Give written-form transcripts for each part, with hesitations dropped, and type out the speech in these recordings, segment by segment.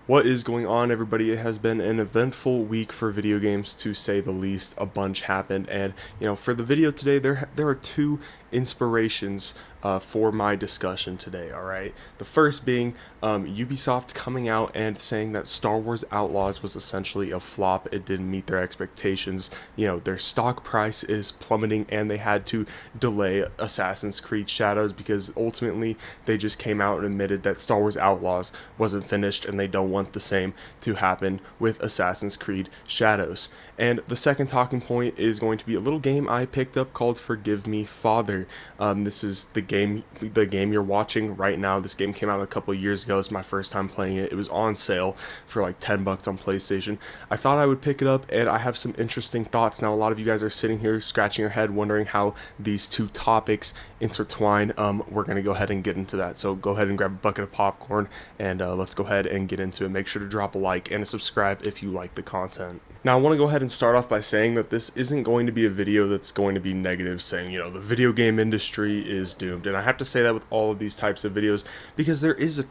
What is going on, everybody? It has been an eventful week for video games, to say the least. A bunch happened, and for the video today, there are two inspirations for my discussion today. All right, the first being Ubisoft coming out and saying that Star Wars Outlaws was essentially a flop. It didn't meet their expectations. Their stock price is plummeting, and they had to delay Assassin's Creed Shadows because ultimately they just came out and admitted that Star Wars Outlaws wasn't finished, and they don't want the same to happen with Assassin's Creed Shadows. And the second talking point is going to be a little game I picked up called Forgive Me Father. This is the game you're watching right now. This game came out a couple of years ago. It's my first time playing it. It was on sale for like $10 on PlayStation. I thought I would pick it up, and I have some interesting thoughts. Now, a lot of you guys are sitting here scratching your head wondering how these two topics intertwine. We're going to go ahead and get into that. So go ahead and grab a bucket of popcorn, and let's go ahead and get into it. Make sure to drop a like and a subscribe if you like the content. Now, I want to go ahead and start off by saying that this isn't going to be a video that's going to be negative, saying, the video game industry is doomed. And I have to say that with all of these types of videos, because there is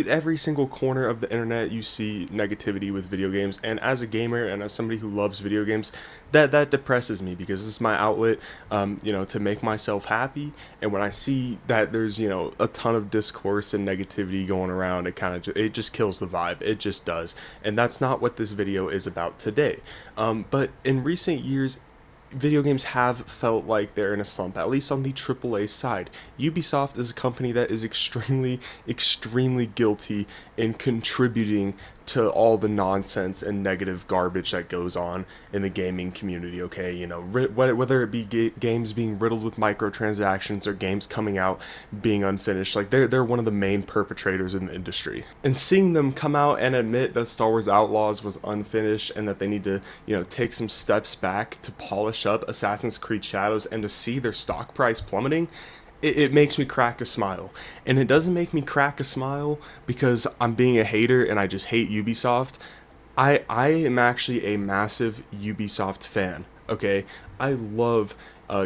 every single corner of the internet you see negativity with video games. And as a gamer and as somebody who loves video games, that depresses me, because this is my outlet, to make myself happy. And when I see that there's, a ton of discourse and negativity going around, it just kills the vibe. It just does. And that's not what this video is about today. But in recent years, video games have felt like they're in a slump, at least on the AAA side. Ubisoft is a company that is extremely guilty in contributing to all the nonsense and negative garbage that goes on in the gaming community, okay? Whether it be games being riddled with microtransactions or games coming out being unfinished, like they're one of the main perpetrators in the industry. And seeing them come out and admit that Star Wars Outlaws was unfinished and that they need to, take some steps back to polish up Assassin's Creed Shadows, and to see their stock price plummeting, it makes me crack a smile. And it doesn't make me crack a smile because I'm being a hater and I just hate Ubisoft. I am actually a massive Ubisoft fan, okay? I love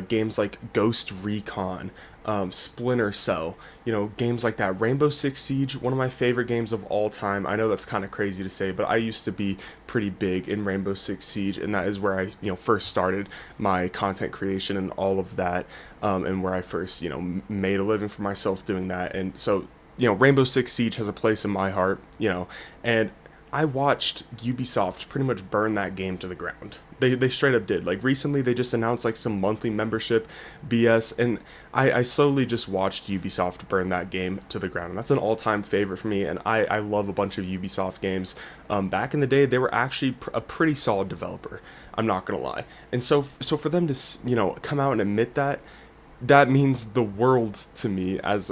games like Ghost Recon, Splinter Cell, games like that. Rainbow Six Siege, one of my favorite games of all time. I know that's kind of crazy to say, but I used to be pretty big in Rainbow Six Siege, and that is where I, first started my content creation and all of that, and where I first, made a living for myself doing that. And so, Rainbow Six Siege has a place in my heart, and I watched Ubisoft pretty much burn that game to the ground. They straight up did. Like, recently they just announced like some monthly membership BS, and I slowly just watched Ubisoft burn that game to the ground. And that's an all-time favorite for me, and I love a bunch of Ubisoft games. Back in the day, they were actually a pretty solid developer, I'm not gonna lie. And so for them to come out and admit that means the world to me as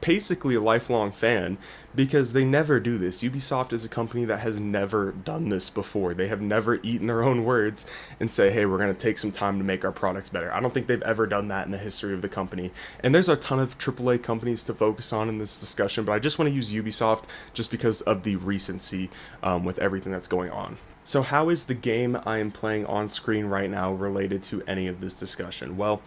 basically a lifelong fan, because they never do this. Ubisoft is a company that has never done this before. They have never eaten their own words and say, hey, we're going to take some time to make our products better. I don't think they've ever done that in the history of the company. And there's a ton of AAA companies to focus on in this discussion, but I just want to use Ubisoft just because of the recency with everything that's going on. So how is the game I am playing on screen right now related to any of this discussion? Well,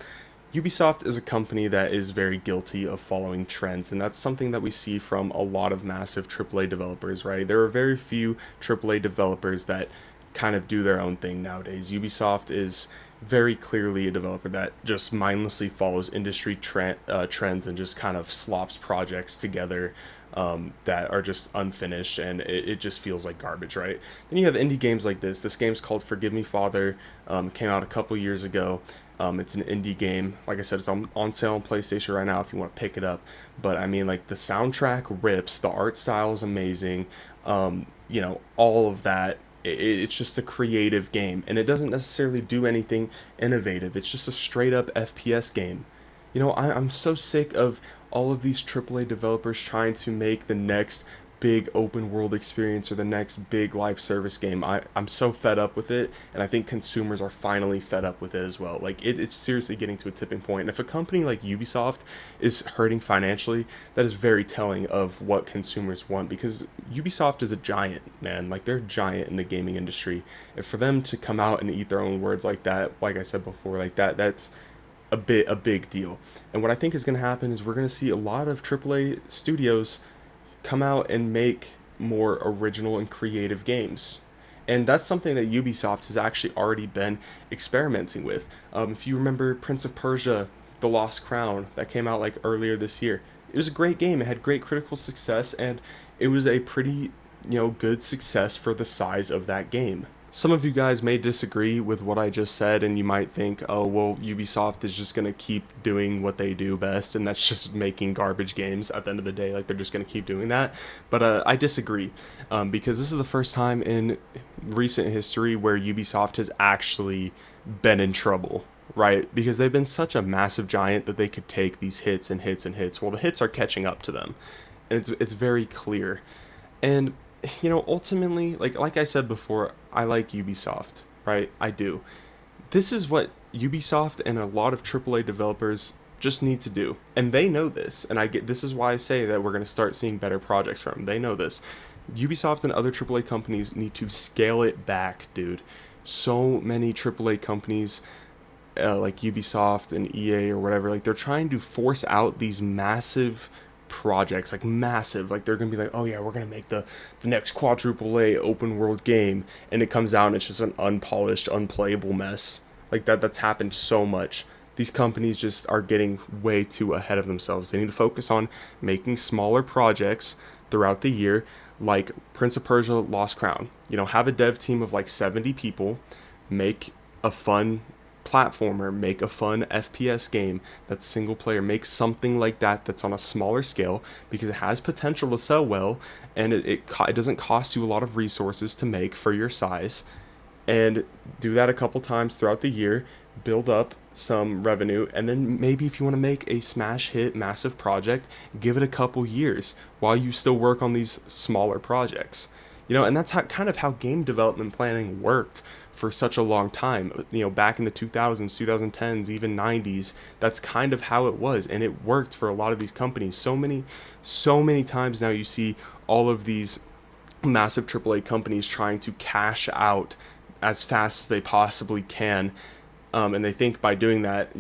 Ubisoft is a company that is very guilty of following trends, and that's something that we see from a lot of massive AAA developers, right? There are very few AAA developers that kind of do their own thing nowadays. Ubisoft is very clearly a developer that just mindlessly follows industry trends and just kind of slops projects together that are just unfinished, and it just feels like garbage, right? Then you have indie games like this. This game's called Forgive Me Father, came out a couple years ago. It's an indie game. Like I said, it's on sale on PlayStation right now if you want to pick it up. But I mean, like, the soundtrack rips, the art style is amazing, all of that. It's just a creative game, and it doesn't necessarily do anything innovative. It's just a straight up FPS game. I'm so sick of all of these AAA developers trying to make the next big open world experience or the next big live service game. I'm so fed up with it, and I think consumers are finally fed up with it as well. Like, it's seriously getting to a tipping point. And if a company like Ubisoft is hurting financially, that is very telling of what consumers want, because Ubisoft is a giant, man. Like, they're a giant in the gaming industry. And for them to come out and eat their own words like that, like I said before, like that's a big deal. And what I think is going to happen is we're going to see a lot of AAA studios come out and make more original and creative games. And that's something that Ubisoft has actually already been experimenting with. If you remember Prince of Persia, The Lost Crown, that came out like earlier this year, it was a great game. It had great critical success, and it was a pretty, good success for the size of that game. Some of you guys may disagree with what I just said, and you might think, oh, well, Ubisoft is just going to keep doing what they do best, and that's just making garbage games at the end of the day. Like, they're just going to keep doing that. But I disagree, because this is the first time in recent history where Ubisoft has actually been in trouble, right? Because they've been such a massive giant that they could take these hits and hits and hits. Well, the hits are catching up to them, and it's very clear. And ultimately, like I said before, I like Ubisoft, right? I do. This is what Ubisoft and a lot of AAA developers just need to do, and they know this. And this is why I say that we're going to start seeing better projects from them. They know this. Ubisoft and other AAA companies need to scale it back, dude. So many AAA companies, like Ubisoft and EA or whatever, like they're trying to force out these massive projects, like massive, like they're gonna be like, oh yeah, we're gonna make the next quadruple A open world game, and it comes out and it's just an unpolished, unplayable mess. Like that's happened so much. These companies just are getting way too ahead of themselves. They need to focus on making smaller projects throughout the year, like Prince of Persia Lost Crown. Have a dev team of like 70 people, make a fun platformer, make a fun FPS game that's single player, make something like that that's on a smaller scale, because it has potential to sell well, and it doesn't cost you a lot of resources to make for your size. And do that a couple times throughout the year, build up some revenue, and then maybe if you want to make a smash hit massive project, give it a couple years while you still work on these smaller projects. And that's kind of how game development planning worked for such a long time. Back in the 2000s, 2010s, even 90s, that's kind of how it was, and it worked for a lot of these companies. So many times now you see all of these massive AAA companies trying to cash out as fast as they possibly can. And they think by doing that,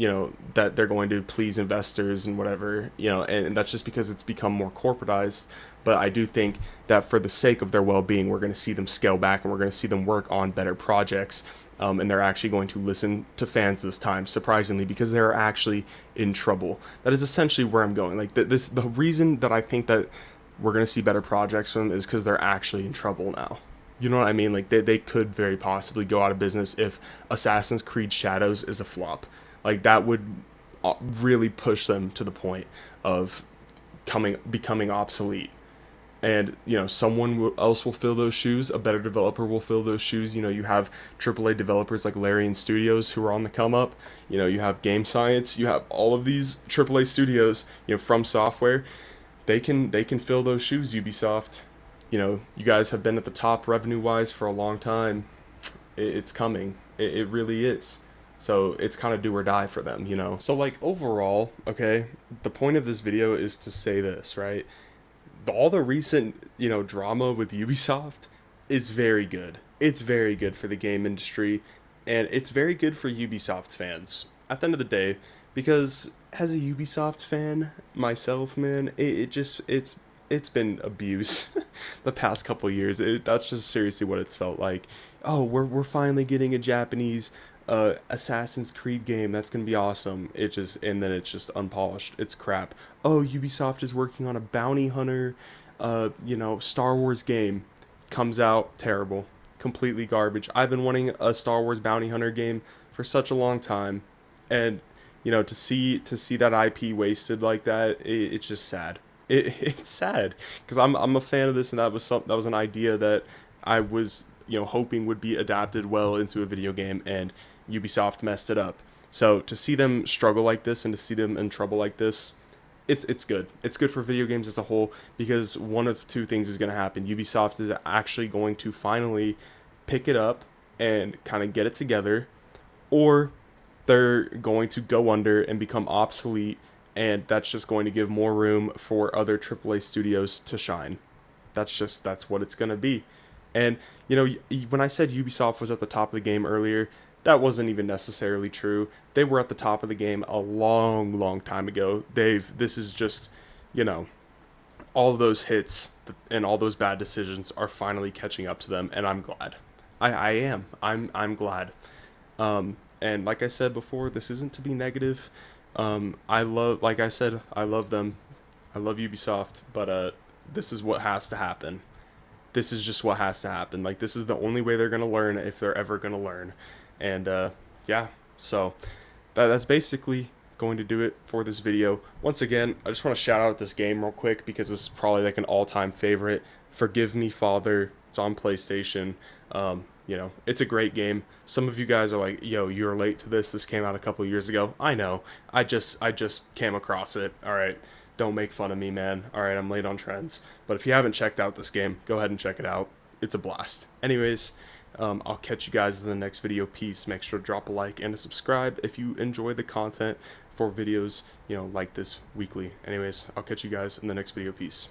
that they're going to please investors and whatever, and that's just because it's become more corporatized. But I do think that for the sake of their well-being, we're going to see them scale back, and we're going to see them work on better projects. And they're actually going to listen to fans this time, surprisingly, because they're actually in trouble. That is essentially where I'm going. Like the reason that I think that we're going to see better projects from them is because they're actually in trouble now. You know what I mean? Like they could very possibly go out of business if Assassin's Creed Shadows is a flop. Like that would really push them to the point of becoming obsolete. And someone else will fill those shoes. A better developer will fill those shoes. You have AAA developers like Larian Studios who are on the come up. You have Game Science. You have all of these AAA studios. From Software, they can fill those shoes. Ubisoft. You guys have been at the top revenue-wise for a long time. It's coming. It really is. So it's kind of do or die for them, So like overall, okay, the point of this video is to say this, right? All the recent, drama with Ubisoft is very good. It's very good for the game industry, and it's very good for Ubisoft fans at the end of the day, because as a Ubisoft fan myself, man, it's been abuse the past couple years. That's just seriously what it's felt like. Oh, we're finally getting a Japanese Assassin's Creed game. That's gonna be awesome. And then it's just unpolished. It's crap. Oh, Ubisoft is working on a bounty hunter, Star Wars game. Comes out terrible, completely garbage. I've been wanting a Star Wars bounty hunter game for such a long time, and to see that IP wasted like that, it's just sad. It's sad because I'm a fan of this, and that was an idea that I was hoping would be adapted well into a video game, and Ubisoft messed it up. So to see them struggle like this and to see them in trouble like this, it's good. It's good for video games as a whole, because one of two things is going to happen. Ubisoft is actually going to finally pick it up and kind of get it together, or they're going to go under and become obsolete, and that's just going to give more room for other AAA studios to shine. That's what it's going to be. And, when I said Ubisoft was at the top of the game earlier, that wasn't even necessarily true. They were at the top of the game a long, long time ago. This is just, all of those hits and all those bad decisions are finally catching up to them, and I'm glad. I am. I'm glad. And like I said before, this isn't to be negative. I love, like I said, I love them. I love Ubisoft, but this is what has to happen. This is just what has to happen. Like, this is the only way they're gonna learn, if they're ever gonna learn. And yeah, so that's basically going to do it for this video. Once again, I just want to shout out this game real quick because this is probably like an all-time favorite. Forgive Me, Father. It's on PlayStation. You know, it's a great game. Some of you guys are like, yo, you're late to this. This came out a couple years ago. I know. I just came across it. All right. Don't make fun of me, man. All right, I'm late on trends. But if you haven't checked out this game, go ahead and check it out. It's a blast. Anyways, I'll catch you guys in the next video. Peace. Make sure to drop a like and a subscribe if you enjoy the content for videos, you know, like this weekly. Anyways, I'll catch you guys in the next video. Peace.